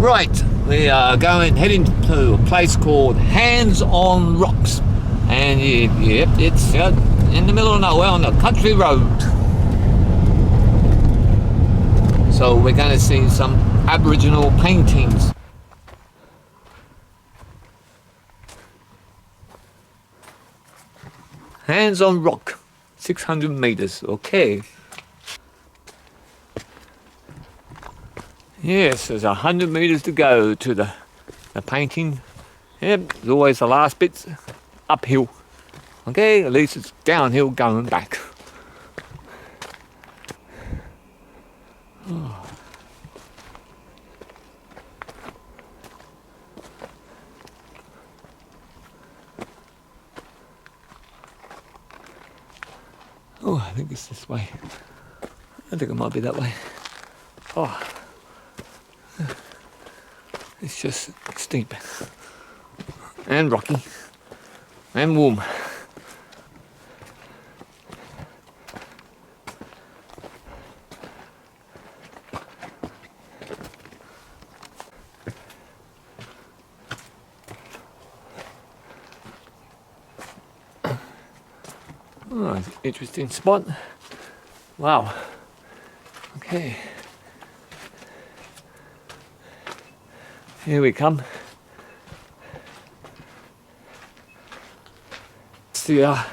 Right, we are heading to a place called Hands on Rocks, and yep, it's out in the middle of nowhere on a country road. So we're going to see some Aboriginal paintings. Hands on Rock, 600 meters, okay. Yes, there's 100 meters to go to the painting. Yep, there's always the last bits uphill. Okay, at least it's downhill going back. Oh, I think it's this way. I think it might be that way. Oh, it's just steep and rocky and warm. Oh, it's an interesting spot. Wow. Okay. Here we come. It's the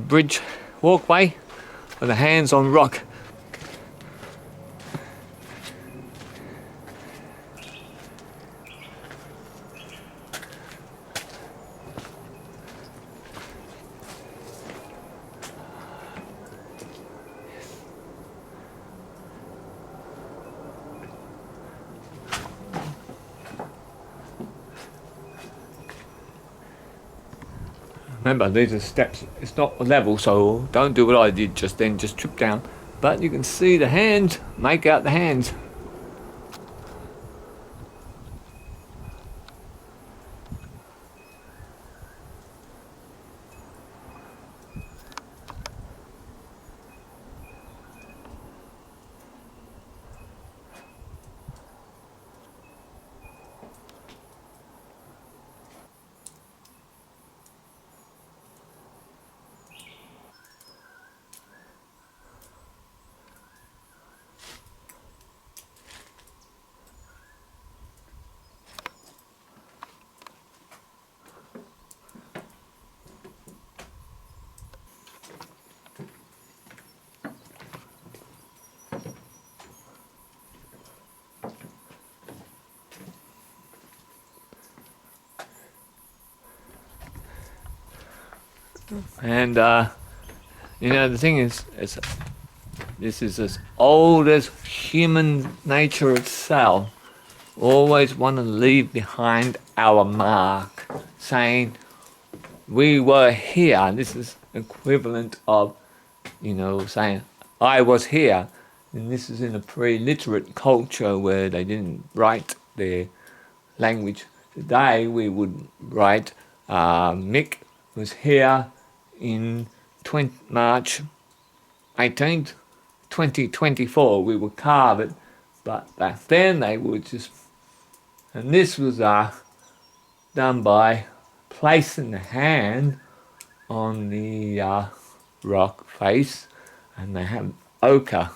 bridge walkway with the Hands on Rock. Remember, these are steps, it's not level, so don't do what I did just then, just trip down. But you can see the hands, make out the hands. And you know, the thing is, this is as old as human nature itself. Always want to leave behind our mark, saying we were here. This is equivalent of, you know, saying I was here. And this is in a pre-literate culture where they didn't write their language. Today we would write Mick was here in March 18th, 2024. We would carve it, but back then they would just, and this was done by placing the hand on the rock face, and they have ochre,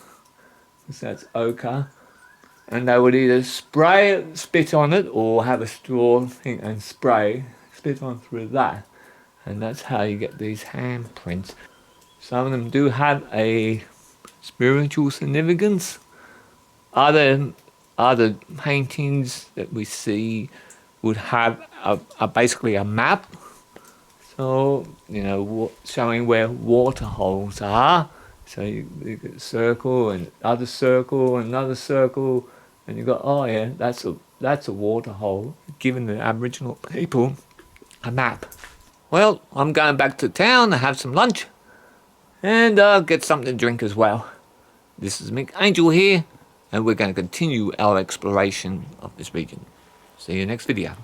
so that's ochre, and they would either spit on it, or have a straw thing and spit on through that. And that's how you get these handprints. Some of them do have a spiritual significance. Other paintings that we see would have basically a map. So, you know, showing where water holes are. So you get a circle and another circle and another circle, and you go, oh yeah, that's a water hole. Giving the Aboriginal people a map. Well, I'm going back to town to have some lunch and get something to drink as well. This is Mick Angelhere, and we're going to continue our exploration of this region. See you next video.